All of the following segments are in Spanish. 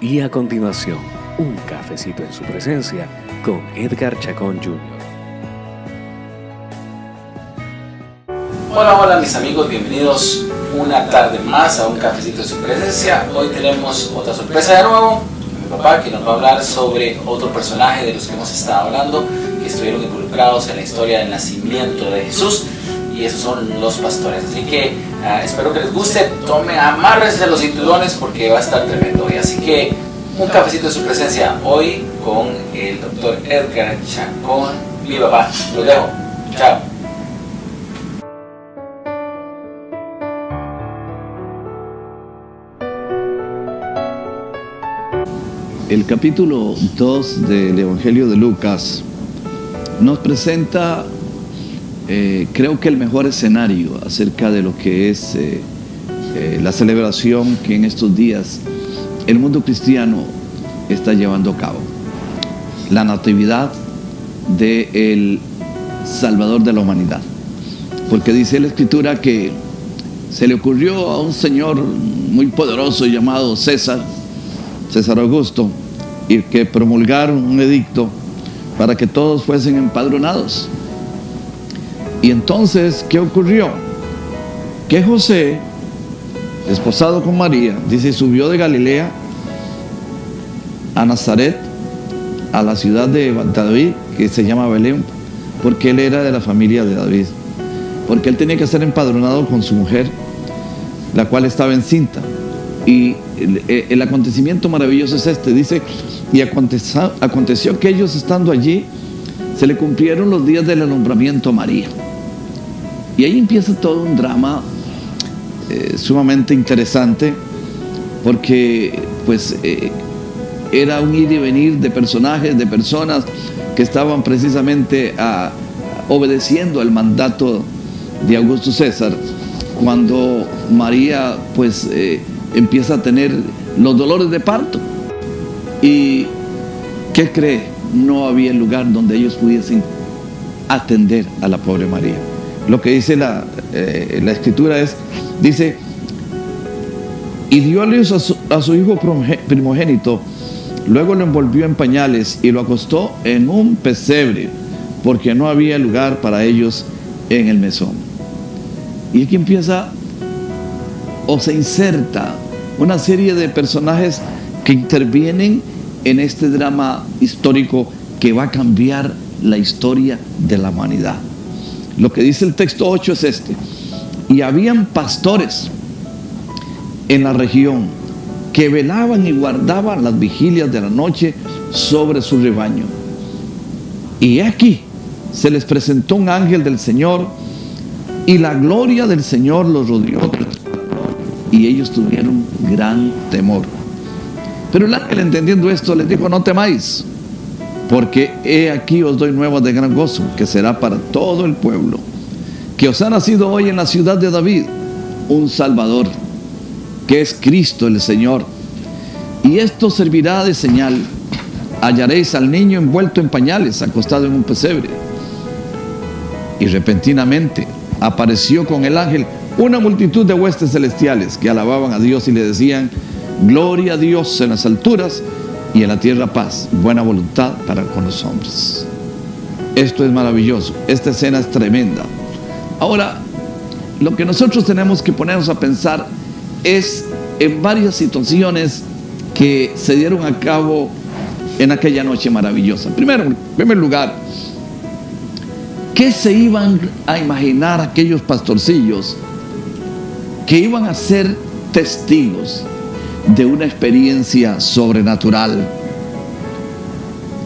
Y a continuación, un cafecito en su presencia con Edgar Chacón Jr. Hola mis amigos, bienvenidos una tarde más a un cafecito en su presencia. Hoy tenemos otra sorpresa de nuevo, mi papá que nos va a hablar sobre otro personaje de los que hemos estado hablando, que estuvieron involucrados en la historia del nacimiento de Jesús, y esos son los pastores. Así que espero que les guste, amárrense los cinturones porque va a estar tremendo hoy. Así que un cafecito en su presencia hoy con el doctor Edgar Chacón, mi papá. Los dejo, chao. El capítulo 2 del Evangelio de Lucas nos presenta, creo que el mejor escenario acerca de lo que es la celebración que en estos días el mundo cristiano está llevando a cabo. La natividad del Salvador de la humanidad. Porque dice la Escritura que se le ocurrió a un señor muy poderoso llamado César Augusto, y que promulgaron un edicto para que todos fuesen empadronados. Y entonces, ¿qué ocurrió? Que José, desposado con María, dice, subió de Galilea a Nazaret, a la ciudad de David, que se llama Belén, porque él era de la familia de David, porque él tenía que ser empadronado con su mujer, la cual estaba encinta. Y el acontecimiento maravilloso es este, dice, y aconteció que ellos estando allí, se le cumplieron los días del alumbramiento a María. Y ahí empieza todo un drama sumamente interesante, porque pues era un ir y venir de personajes, de personas que estaban precisamente obedeciendo el mandato de Augusto César, cuando María pues empieza a tener los dolores de parto. ¿Y qué cree? No había lugar donde ellos pudiesen atender a la pobre María. Lo que dice la Escritura dice, y dio a luz a su hijo primogénito, luego lo envolvió en pañales y lo acostó en un pesebre, porque no había lugar para ellos en el mesón. Y aquí empieza o se inserta una serie de personajes que intervienen en este drama histórico que va a cambiar la historia de la humanidad. Lo que dice el texto 8 es este: y habían pastores en la región que velaban y guardaban las vigilias de la noche sobre su rebaño. Y aquí se les presentó un ángel del Señor, y la gloria del Señor los rodeó, y ellos tuvieron gran temor. Pero el ángel, entendiendo esto, les dijo: no temáis, porque he aquí os doy nuevas de gran gozo, que será para todo el pueblo, que os ha nacido hoy en la ciudad de David un Salvador, que es Cristo el Señor. Y esto servirá de señal: hallaréis al niño envuelto en pañales, acostado en un pesebre. Y repentinamente apareció con el ángel una multitud de huestes celestiales que alababan a Dios y le decían: gloria a Dios en las alturas, y en la tierra paz, buena voluntad para con los hombres. Esto es maravilloso, esta escena es tremenda. Ahora, lo que nosotros tenemos que ponernos a pensar es en varias situaciones que se dieron a cabo en aquella noche maravillosa. En primer lugar, ¿qué se iban a imaginar aquellos pastorcillos que iban a ser testigos de una experiencia sobrenatural?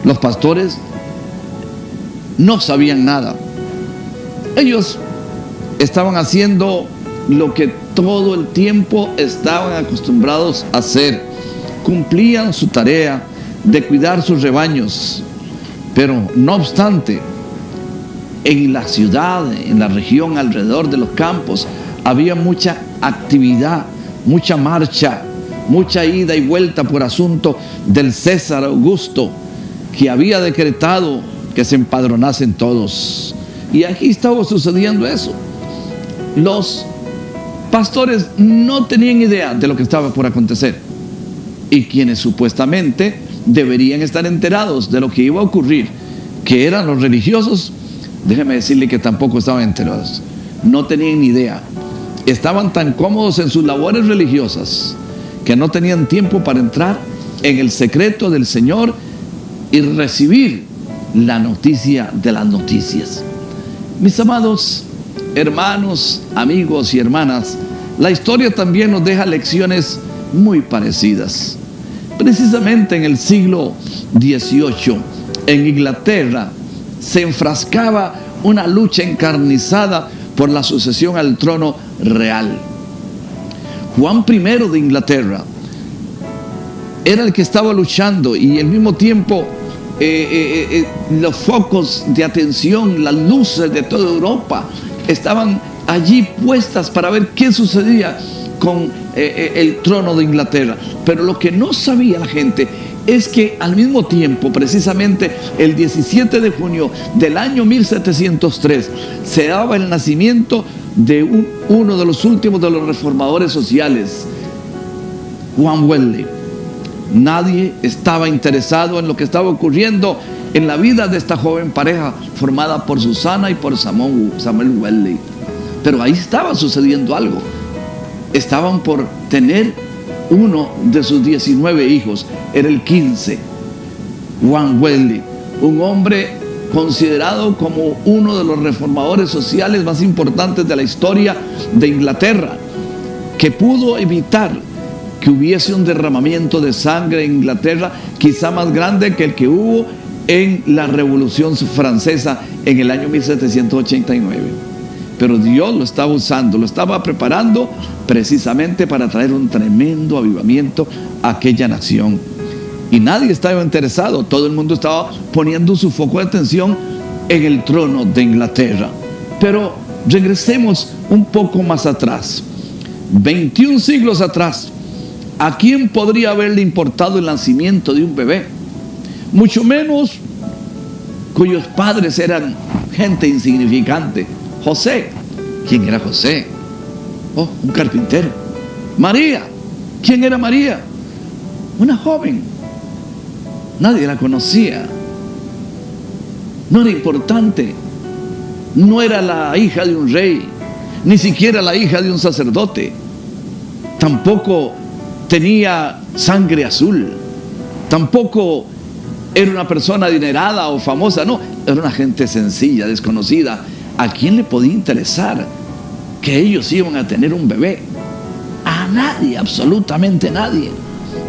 Los pastores no sabían nada. Ellos estaban haciendo lo que todo el tiempo estaban acostumbrados a hacer. Cumplían su tarea de cuidar sus rebaños. Pero no obstante, en la ciudad, en la región alrededor de los campos, había mucha actividad, mucha marcha, mucha ida y vuelta por asunto del César Augusto, que había decretado que se empadronasen todos. Y aquí estaba sucediendo eso. Los pastores no tenían idea de lo que estaba por acontecer. y quienes supuestamente deberían estar enterados de lo que iba a ocurrir, que eran los religiosos, déjeme decirle que tampoco estaban enterados, no tenían ni idea. Estaban tan cómodos en sus labores religiosas que no tenían tiempo para entrar en el secreto del Señor y recibir la noticia de las noticias. Mis amados hermanos, amigos y hermanas, la historia también nos deja lecciones muy parecidas. Precisamente en el siglo XVIII, en Inglaterra, se enfrascaba una lucha encarnizada por la sucesión al trono real. Juan I de Inglaterra era el que estaba luchando, y al mismo tiempo los focos de atención, las luces de toda Europa estaban allí puestas para ver qué sucedía con el trono de Inglaterra. Pero lo que no sabía la gente es que al mismo tiempo, precisamente el 17 de junio del año 1703, se daba el nacimiento de uno de los últimos de los reformadores sociales, Juan Wesley. Nadie estaba interesado en lo que estaba ocurriendo en la vida de esta joven pareja formada por Susana y por Samuel Wesley. Pero ahí estaba sucediendo algo. Estaban por tener uno de sus 19 hijos, era el 15, Juan Wesley, un hombre considerado como uno de los reformadores sociales más importantes de la historia de Inglaterra, que pudo evitar que hubiese un derramamiento de sangre en Inglaterra, quizá más grande que el que hubo en la Revolución Francesa en el año 1789. Pero Dios lo estaba usando, lo estaba preparando precisamente para traer un tremendo avivamiento a aquella nación. Y nadie estaba interesado, todo el mundo estaba poniendo su foco de atención en el trono de Inglaterra. Pero regresemos un poco más atrás, 21 siglos atrás. ¿A quién podría haberle importado el nacimiento de un bebé? Mucho menos cuyos padres eran gente insignificante. José, ¿quién era José? Oh, un carpintero. María, ¿quién era María? Una joven. Nadie la conocía. No era importante. No era la hija de un rey, ni siquiera la hija de un sacerdote. Tampoco tenía sangre azul. Tampoco era una persona adinerada o famosa. No, era una gente sencilla, desconocida. ¿A quién le podía interesar que ellos iban a tener un bebé? A nadie, absolutamente nadie.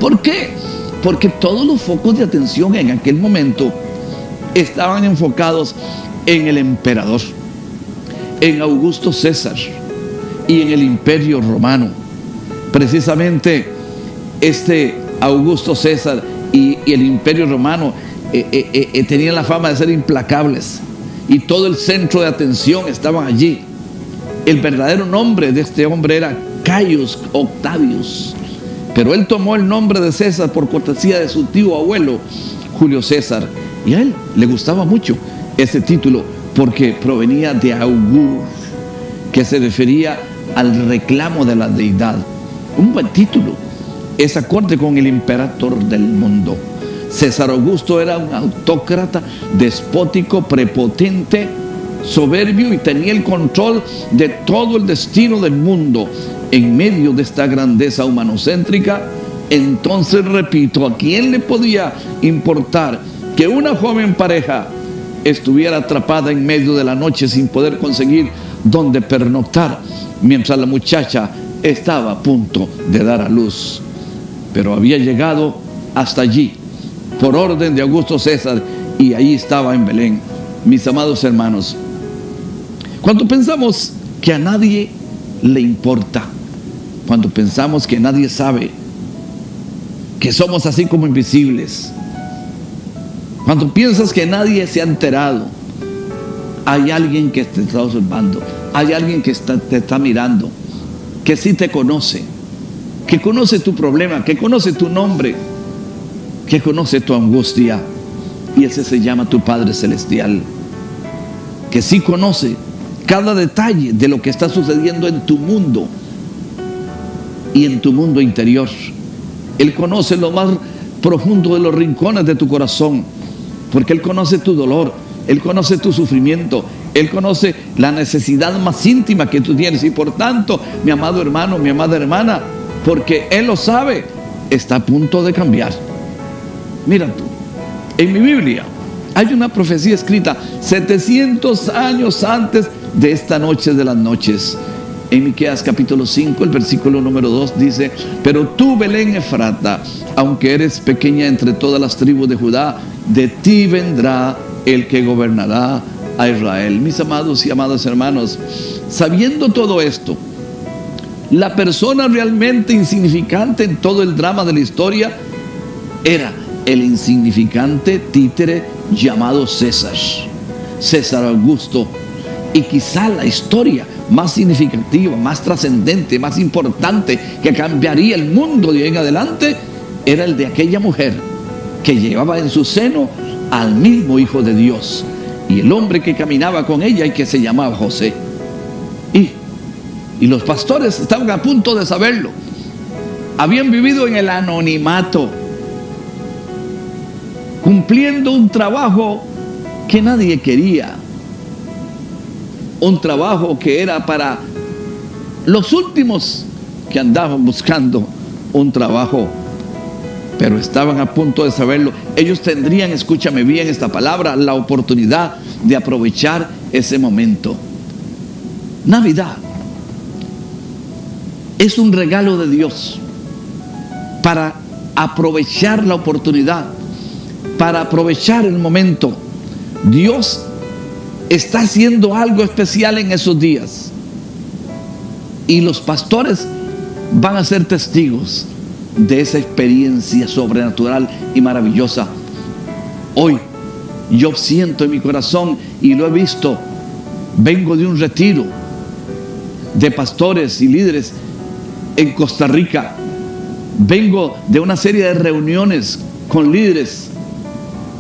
¿Por qué? Porque todos los focos de atención en aquel momento estaban enfocados en el emperador, en Augusto César y en el Imperio Romano. Precisamente este Augusto César y el Imperio Romano tenían la fama de ser implacables, y todo el centro de atención estaba allí. El verdadero nombre de este hombre era Caius Octavius, pero él tomó el nombre de César por cortesía de su tío abuelo Julio César, y a él le gustaba mucho ese título porque provenía de augur, que se refería al reclamo de la deidad. Un buen título, es acorde con el imperator del mundo. César Augusto era un autócrata despótico, prepotente, soberbio, y tenía el control de todo el destino del mundo. En medio de esta grandeza humanocéntrica, entonces, repito, ¿a quién le podía importar que una joven pareja estuviera atrapada en medio de la noche sin poder conseguir dónde pernoctar, mientras la muchacha estaba a punto de dar a luz? Pero había llegado hasta allí por orden de Augusto César, y ahí estaba en Belén. Mis amados hermanos, cuando pensamos que a nadie le importa, cuando pensamos que nadie sabe, que somos así como invisibles, cuando piensas que nadie se ha enterado, hay alguien que te está observando, hay alguien que te está mirando, que sí te conoce, que conoce tu problema, que conoce tu nombre, que conoce tu angustia, y ese se llama tu Padre Celestial, que sí conoce cada detalle de lo que está sucediendo en tu mundo y en tu mundo interior. Él conoce lo más profundo de los rincones de tu corazón, porque Él conoce tu dolor, Él conoce tu sufrimiento, Él conoce la necesidad más íntima que tú tienes. Y por tanto, mi amado hermano, mi amada hermana, porque Él lo sabe, está a punto de cambiar. Mira tú, en mi Biblia hay una profecía escrita 700 años antes de esta noche de las noches. En Miqueas capítulo 5, el versículo número 2 dice: pero tú, Belén Efrata, aunque eres pequeña entre todas las tribus de Judá, de ti vendrá el que gobernará a Israel. Mis amados y amadas hermanos, sabiendo todo esto, la persona realmente insignificante en todo el drama de la historia era el insignificante títere llamado César Augusto. Y quizá la historia más significativa, más trascendente, más importante, que cambiaría el mundo de ahí en adelante, era el de aquella mujer que llevaba en su seno al mismo Hijo de Dios, y el hombre que caminaba con ella y que se llamaba José. Y los pastores estaban a punto de saberlo. Habían vivido en el anonimato, cumpliendo un trabajo que nadie quería, un trabajo que era para los últimos que andaban buscando un trabajo, pero estaban a punto de saberlo. Ellos tendrían, escúchame bien esta palabra, la oportunidad de aprovechar ese momento. Navidad es un regalo de Dios para aprovechar la oportunidad, para aprovechar el momento. Dios está haciendo algo especial en esos días, y los pastores van a ser testigos de esa experiencia sobrenatural y maravillosa. Hoy yo siento en mi corazón, y lo he visto, vengo de un retiro de pastores y líderes en Costa Rica, vengo de una serie de reuniones con líderes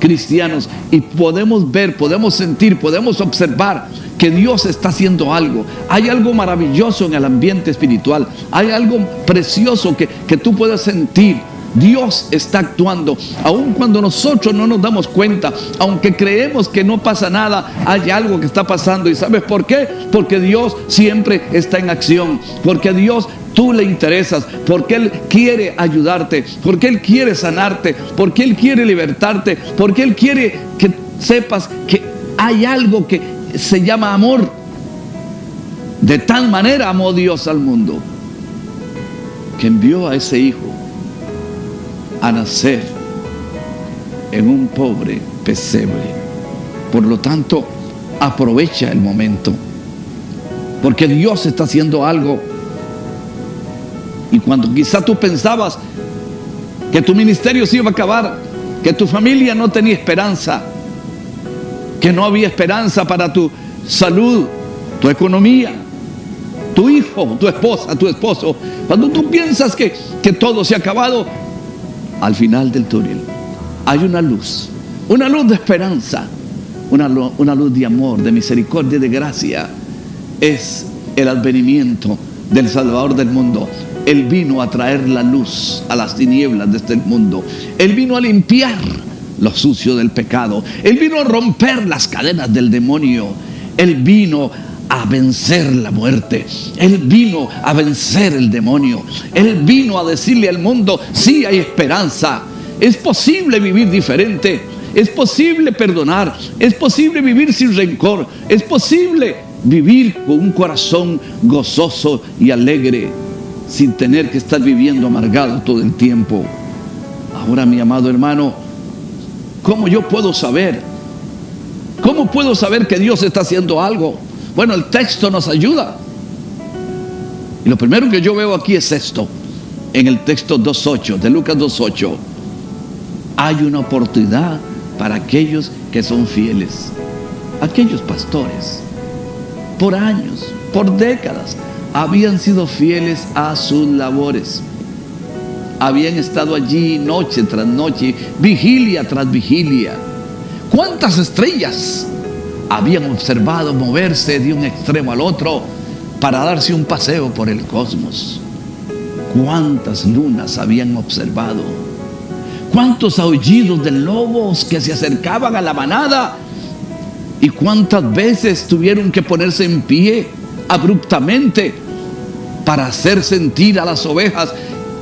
cristianos, y podemos ver, podemos sentir, podemos observar que Dios está haciendo algo. Hay algo maravilloso en el ambiente espiritual, hay algo precioso que tú puedes sentir. Dios está actuando, aun cuando nosotros no nos damos cuenta, aunque creemos que no pasa nada, hay algo que está pasando. ¿Y sabes por qué? Porque Dios siempre está en acción, porque Dios, tú le interesas, porque Él quiere ayudarte, porque Él quiere sanarte, porque Él quiere libertarte, porque Él quiere que sepas que hay algo que se llama amor. De tal manera amó Dios al mundo, que envió a ese Hijo a nacer en un pobre pesebre. Por lo tanto, aprovecha el momento, porque Dios está haciendo algo. Y cuando quizá tú pensabas que tu ministerio se iba a acabar, que tu familia no tenía esperanza, que no había esperanza para tu salud, tu economía, tu hijo, tu esposa, tu esposo, cuando tú piensas que todo se ha acabado, al final del túnel hay una luz de esperanza, una luz de amor, de misericordia, de gracia. Es el advenimiento del Salvador del mundo. Él vino a traer la luz a las tinieblas de este mundo. Él vino a limpiar lo sucio del pecado. Él vino a romper las cadenas del demonio. Él vino a vencer la muerte. Él vino a vencer el demonio. Él vino a decirle al mundo: sí, hay esperanza. Es posible vivir diferente. Es posible perdonar. Es posible vivir sin rencor. Es posible vivir con un corazón gozoso y alegre, sin tener que estar viviendo amargado todo el tiempo. Ahora, mi amado hermano, ¿cómo yo puedo saber? ¿Cómo puedo saber que Dios está haciendo algo? Bueno, el texto nos ayuda. Y lo primero que yo veo aquí es esto. En el texto 2.8, de Lucas 2.8. Hay una oportunidad para aquellos que son fieles. Aquellos pastores, por años, por décadas, habían sido fieles a sus labores. Habían estado allí noche tras noche, vigilia tras vigilia. ¿Cuántas estrellas habían observado moverse de un extremo al otro para darse un paseo por el cosmos? cuántas lunas habían observado, cuántos aullidos de lobos que se acercaban a la manada, y cuántas veces tuvieron que ponerse en pie abruptamente para hacer sentir a las ovejas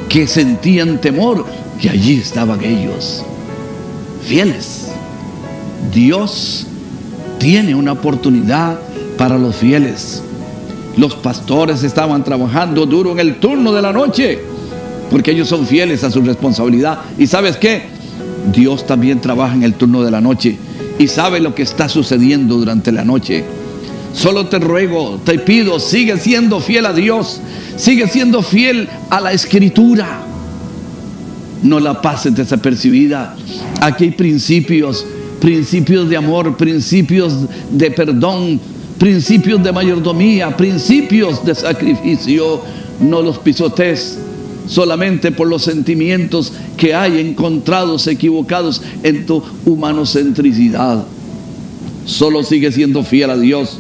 que sentían temor, que allí estaban ellos, fieles. Dios tiene una oportunidad para los fieles. Los pastores estaban trabajando duro en el turno de la noche, porque ellos son fieles a su responsabilidad. ¿Y sabes qué? Dios también trabaja en el turno de la noche y sabe lo que está sucediendo durante la noche. Solo te ruego, te pido, sigue siendo fiel a Dios, sigue siendo fiel a la Escritura. No la pases desapercibida. Aquí hay principios de amor, principios de perdón, principios de mayordomía, principios de sacrificio. No los pisotees solamente por los sentimientos que hay encontrados equivocados en tu humanocentricidad. Solo sigue siendo fiel a Dios,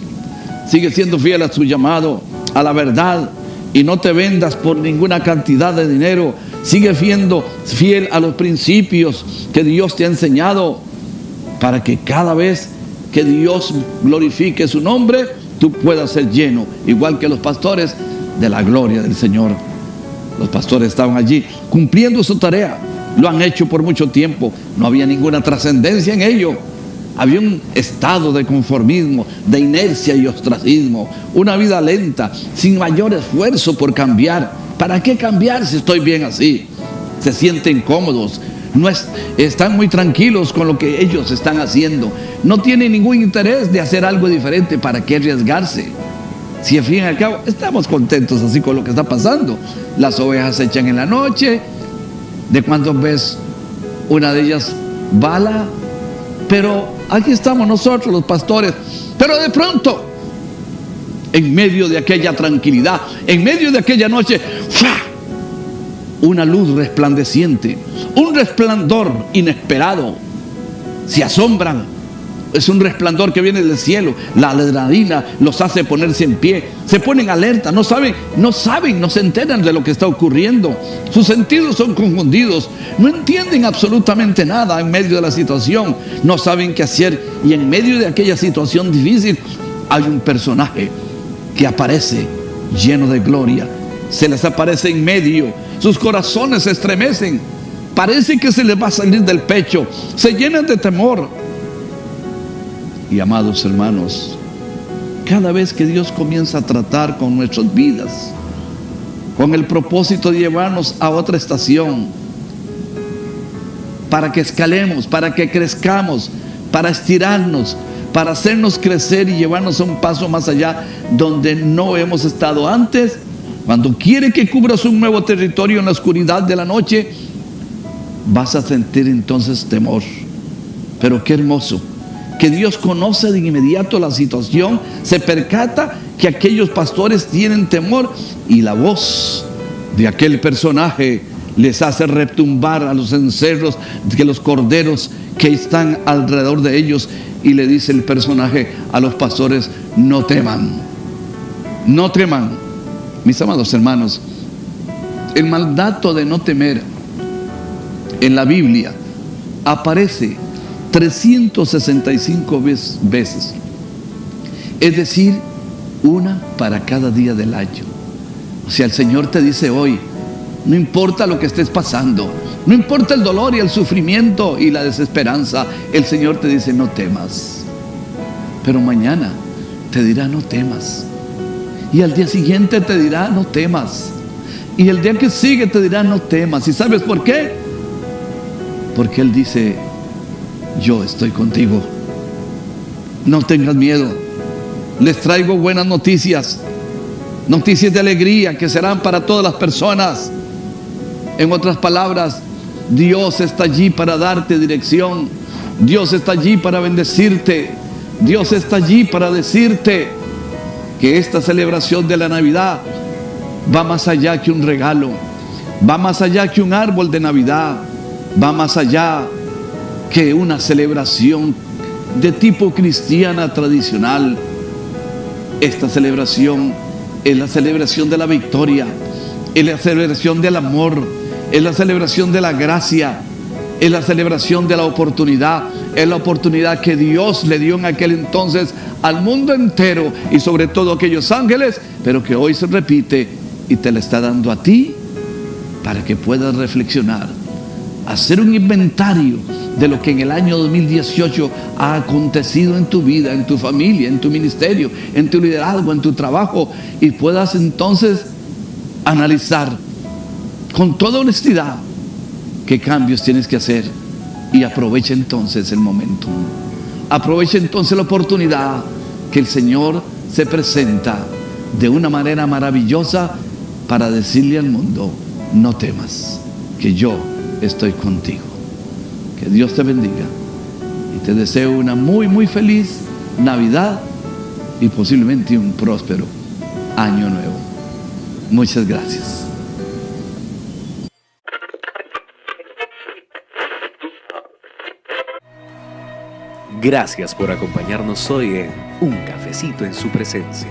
sigue siendo fiel a su llamado, a la verdad, y no te vendas por ninguna cantidad de dinero. Sigue siendo fiel a los principios que Dios te ha enseñado, para que cada vez que Dios glorifique su nombre, tú puedas ser lleno, igual que los pastores, de la gloria del Señor. Los pastores estaban allí cumpliendo su tarea, lo han hecho por mucho tiempo, no había ninguna trascendencia en ello. Había un estado de conformismo, de inercia y ostracismo, una vida lenta, sin mayor esfuerzo por cambiar. ¿Para qué cambiar si estoy bien así? Se sienten cómodos, están muy tranquilos con lo que ellos están haciendo, no tienen ningún interés de hacer algo diferente. ¿Para qué arriesgarse? Si al fin y al cabo estamos contentos así con lo que está pasando. Las ovejas se echan en la noche, de cuando ves una de ellas bala, pero aquí estamos nosotros los pastores. Pero de pronto, en medio de aquella tranquilidad, en medio de aquella noche, ¡fua!, una luz resplandeciente, un resplandor inesperado. Se asombran. Es un resplandor que viene del cielo. La adrenalina los hace ponerse en pie. Se ponen alerta. No saben, no se enteran de lo que está ocurriendo. Sus sentidos son confundidos. No entienden absolutamente nada en medio de la situación. No saben qué hacer. Y en medio de aquella situación difícil hay un personaje que aparece lleno de gloria. Se les aparece en medio. Sus corazones se estremecen. Parece que se les va a salir del pecho. Se llenan de temor. Y amados hermanos, cada vez que Dios comienza a tratar con nuestras vidas, con el propósito de llevarnos a otra estación, para que escalemos, para que crezcamos, para estirarnos, para hacernos crecer y llevarnos a un paso más allá donde no hemos estado antes, cuando quiere que cubras un nuevo territorio en la oscuridad de la noche, vas a sentir entonces temor. Pero qué hermoso que Dios conoce de inmediato la situación, se percata que aquellos pastores tienen temor, y la voz de aquel personaje les hace retumbar a los cencerros, que los corderos que están alrededor de ellos, y le dice el personaje a los pastores: no teman, no teman. Mis amados hermanos, el mandato de no temer en la Biblia aparece 365 veces, es decir, una para cada día del año. O sea, el Señor te dice hoy: no importa lo que estés pasando, no importa el dolor y el sufrimiento y la desesperanza, el Señor te dice: no temas. Pero mañana te dirá: no temas. Y al día siguiente te dirá: no temas. Y el día que sigue te dirá: no temas. ¿Y sabes por qué? Porque Él dice: yo estoy contigo, no tengas miedo. Les traigo buenas noticias, noticias de alegría que serán para todas las personas. En otras palabras, Dios está allí para darte dirección. Dios está allí para bendecirte. Dios está allí para decirte que esta celebración de la Navidad va más allá que un regalo, va más allá que un árbol de Navidad, va más allá que una celebración de tipo cristiana tradicional. Esta celebración es la celebración de la victoria, Es la celebración del amor, es la celebración de la gracia, es la celebración de la oportunidad, es la oportunidad que Dios le dio en aquel entonces al mundo entero y sobre todo a aquellos ángeles, pero que hoy se repite y te la está dando a ti para que puedas reflexionar, hacer un inventario de lo que en el año 2018 ha acontecido en tu vida, en tu familia, en tu ministerio, en tu liderazgo, en tu trabajo, y puedas entonces analizar con toda honestidad qué cambios tienes que hacer, y aprovecha entonces el momento, aprovecha entonces la oportunidad que el Señor se presenta de una manera maravillosa para decirle al mundo: no temas, que yo estoy contigo. Que Dios te bendiga y te deseo una muy feliz Navidad y posiblemente un próspero año nuevo. Muchas gracias. Gracias por acompañarnos hoy en Un Cafecito en su Presencia.